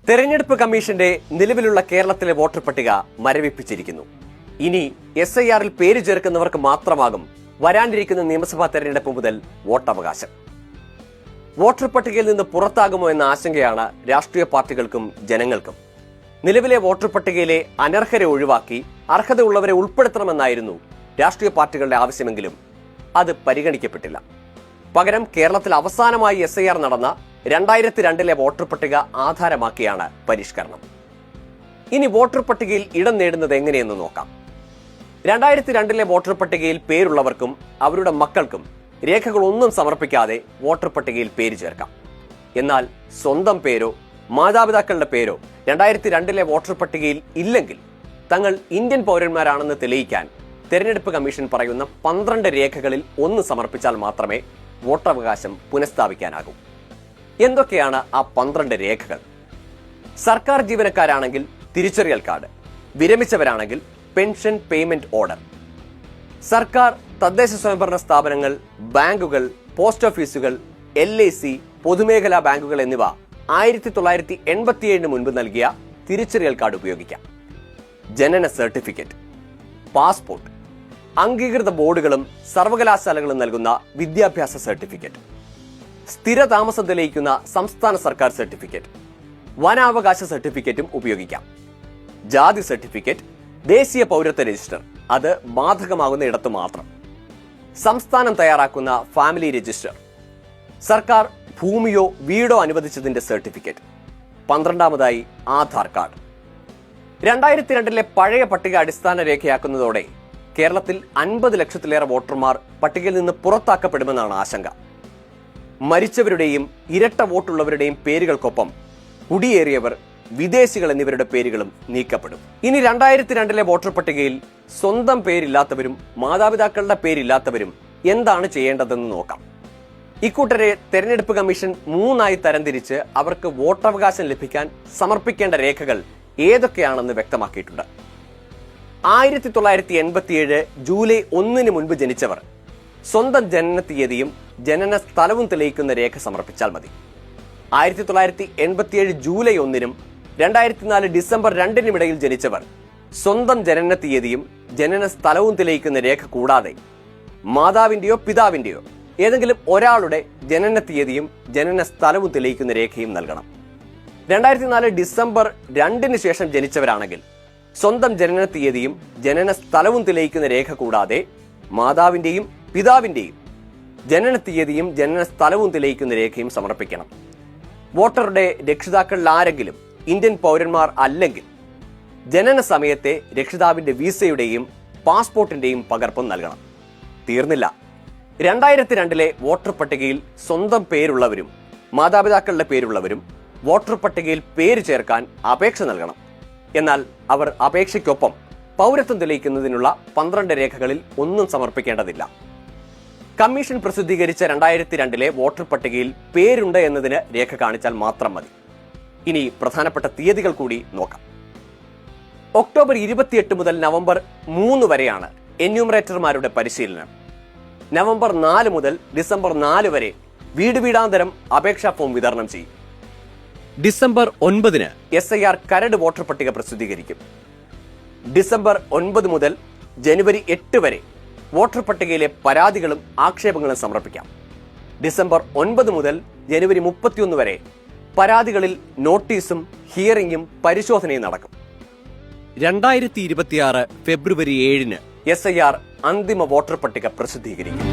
തെരഞ്ഞെടുപ്പ് കമ്മീഷന്റെ നിലവിലുള്ള കേരളത്തിലെ വോട്ടർ പട്ടിക മരവിപ്പിച്ചിരിക്കുന്നു. ഇനി SIRൽ പേര് ചേർക്കുന്നവർക്ക് മാത്രമാകും വരാനിരിക്കുന്ന നിയമസഭാ തെരഞ്ഞെടുപ്പ് മുതൽ വോട്ടവകാശം. വോട്ടർ പട്ടികയിൽ നിന്ന് പുറത്താകുമോ എന്ന ആശങ്കയാണ് രാഷ്ട്രീയ പാർട്ടികൾക്കും ജനങ്ങൾക്കും. നിലവിലെ വോട്ടർ പട്ടികയിലെ അനർഹരെ ഒഴിവാക്കി അർഹതയുള്ളവരെ ഉൾപ്പെടുത്തണമെന്നായിരുന്നു രാഷ്ട്രീയ പാർട്ടികളുടെ ആവശ്യമെങ്കിലും അത് പരിഗണിക്കപ്പെട്ടില്ല. പകരം കേരളത്തിൽ അവസാനമായി SIR നടന്ന 2002 വോട്ടർ പട്ടിക ആധാരമാക്കിയാണ് പരിഷ്കരണം. ഇനി വോട്ടർ പട്ടികയിൽ ഇടം നേടുന്നത് എങ്ങനെയെന്ന് നോക്കാം. 2002 വോട്ടർ പട്ടികയിൽ പേരുള്ളവർക്കും അവരുടെ മക്കൾക്കും രേഖകളൊന്നും സമർപ്പിക്കാതെ വോട്ടർ പട്ടികയിൽ പേര് ചേർക്കാം. എന്നാൽ സ്വന്തം പേരോ മാതാപിതാക്കളുടെ പേരോ 2002 വോട്ടർ പട്ടികയിൽ ഇല്ലെങ്കിൽ തങ്ങൾ ഇന്ത്യൻ പൗരന്മാരാണെന്ന് തെളിയിക്കാൻ തെരഞ്ഞെടുപ്പ് കമ്മീഷൻ പറയുന്ന 12 രേഖകളിൽ ഒന്ന് സമർപ്പിച്ചാൽ മാത്രമേ വോട്ടവകാശം പുനഃസ്ഥാപിക്കാനാകൂ. എന്തൊക്കെയാണ് ആ 12 രേഖകൾ? സർക്കാർ ജീവനക്കാരാണെങ്കിൽ തിരിച്ചറിയൽ കാർഡ്, വിരമിച്ചവരാണെങ്കിൽ പെൻഷൻ പേയ്മെന്റ് ഓർഡർ. സർക്കാർ, തദ്ദേശ സ്വയംഭരണ സ്ഥാപനങ്ങൾ, ബാങ്കുകൾ, പോസ്റ്റ് ഓഫീസുകൾ, LIC, പൊതുമേഖലാ ബാങ്കുകൾ എന്നിവ 1987 മുൻപ് നൽകിയ തിരിച്ചറിയൽ കാർഡ് ഉപയോഗിക്കാം. ജനന സർട്ടിഫിക്കറ്റ്, പാസ്പോർട്ട്, അംഗീകൃത ബോർഡുകളും സർവകലാശാലകളും നൽകുന്ന വിദ്യാഭ്യാസ സർട്ടിഫിക്കറ്റ്, സ്ഥിര താമസം തെളിയിക്കുന്ന സംസ്ഥാന സർക്കാർ സർട്ടിഫിക്കറ്റ്, വനാവകാശ സർട്ടിഫിക്കറ്റും ഉപയോഗിക്കാം. ജാതി സർട്ടിഫിക്കറ്റ്, ദേശീയ പൗരത്വ രജിസ്റ്റർ, അത് ബാധകമാകുന്ന ഇടത്ത് മാത്രം. സംസ്ഥാനം തയ്യാറാക്കുന്ന ഫാമിലി രജിസ്റ്റർ, സർക്കാർ ഭൂമിയോ വീടോ അനുവദിച്ചതിന്റെ സർട്ടിഫിക്കറ്റ്. 12ാമതായി ആധാർ കാർഡ്. 2002 പഴയ പട്ടിക അടിസ്ഥാന രേഖയാക്കുന്നതോടെ കേരളത്തിൽ 50 ലക്ഷത്തിലേറെ വോട്ടർമാർ പട്ടികയിൽ നിന്ന് പുറത്താക്കപ്പെടുമെന്നാണ് ആശങ്ക. മരിച്ചവരുടെയും ഇരട്ട വോട്ടുള്ളവരുടെയും പേരുകൾക്കൊപ്പം കുടിയേറിയവർ, വിദേശികൾ എന്നിവരുടെ പേരുകളും നീക്കപ്പെടും. ഇനി 2002 വോട്ടർ പട്ടികയിൽ സ്വന്തം പേരില്ലാത്തവരും മാതാപിതാക്കളുടെ പേരില്ലാത്തവരും എന്താണ് ചെയ്യേണ്ടതെന്ന് നോക്കാം. ഇക്കൂട്ടരെ തെരഞ്ഞെടുപ്പ് കമ്മീഷൻ 3ആയി തരംതിരിച്ച് അവർക്ക് വോട്ടവകാശം ലഭിക്കാൻ സമർപ്പിക്കേണ്ട രേഖകൾ ഏതൊക്കെയാണെന്ന് വ്യക്തമാക്കിയിട്ടുണ്ട്. 1987 ജൂലൈ 1 മുൻപ് ജനിച്ചവർ സ്വന്തം ജനന തീയതിയും ജനന സ്ഥലവും തെളിയിക്കുന്ന രേഖ സമർപ്പിച്ചാൽ മതി. 1987 ജൂലൈ 1 2004 ഡിസംബർ 2 ഇടയിൽ ജനിച്ചവർ സ്വന്തം ജനന തീയതിയും ജനന സ്ഥലവും തെളിയിക്കുന്ന രേഖ കൂടാതെ മാതാവിന്റെയോ പിതാവിന്റെയോ ഏതെങ്കിലും ഒരാളുടെ ജനന തീയതിയും ജനന സ്ഥലവും തെളിയിക്കുന്ന രേഖയും നൽകണം. 2004 ഡിസംബർ 2 ശേഷം ജനിച്ചവരാണെങ്കിൽ സ്വന്തം ജനന തീയതിയും ജനന സ്ഥലവും തെളിയിക്കുന്ന രേഖ കൂടാതെ മാതാവിന്റെയും പിതാവിന്റെയും ജനന തീയതിയും ജനന സ്ഥലവും തെളിയിക്കുന്ന രേഖയും സമർപ്പിക്കണം. വോട്ടറുടെ രക്ഷിതാക്കളിൽ ആരെങ്കിലും ഇന്ത്യൻ പൗരന്മാർ അല്ലെങ്കിൽ ജനന സമയത്തെ രക്ഷിതാവിന്റെ വിസയുടെയും പാസ്പോർട്ടിന്റെയും പകർപ്പും നൽകണം. തീർന്നില്ല. 2002 വോട്ടർ പട്ടികയിൽ സ്വന്തം പേരുള്ളവരും മാതാപിതാക്കളുടെ പേരുള്ളവരും വോട്ടർ പട്ടികയിൽ പേര് ചേർക്കാൻ അപേക്ഷ നൽകണം. എന്നാൽ അവർ അപേക്ഷയ്ക്കൊപ്പം പൗരത്വം തെളിയിക്കുന്നതിനുള്ള 12 രേഖകളിൽ ഒന്നും സമർപ്പിക്കേണ്ടതില്ല. കമ്മീഷൻ പ്രസിദ്ധീകരിച്ച 2002 വോട്ടർ പട്ടികയിൽ പേരുണ്ട് എന്നതിന് രേഖ കാണിച്ചാൽ മാത്രം മതി. ഇനി പ്രധാനപ്പെട്ട തീയതികൾ കൂടി നോക്കാം. ഒക്ടോബർ 28 മുതൽ നവംബർ 3 വരെയാണ് എന്യൂമറേറ്റർമാരുടെ പരിശീലനം. നവംബർ 4 മുതൽ ഡിസംബർ 4 വരെ വീട് വീടാന്തരം അപേക്ഷാ ഫോം വിതരണം ചെയ്യും. ഡിസംബർ 9 SIR കരട് വോട്ടർ പട്ടിക പ്രസിദ്ധീകരിക്കും. ഡിസംബർ 9 മുതൽ ജനുവരി 8 വരെ വോട്ടർ പട്ടികയിലെ പരാതികളും ആക്ഷേപങ്ങളും സമർപ്പിക്കാം. ഡിസംബർ 9 മുതൽ ജനുവരി 31 വരെ പരാതികളിൽ നോട്ടീസും ഹിയറിംഗും പരിശോധനയും നടക്കും. 2026 ഫെബ്രുവരി 7 SIR അന്തിമ വോട്ടർ പട്ടിക പ്രസിദ്ധീകരിക്കും.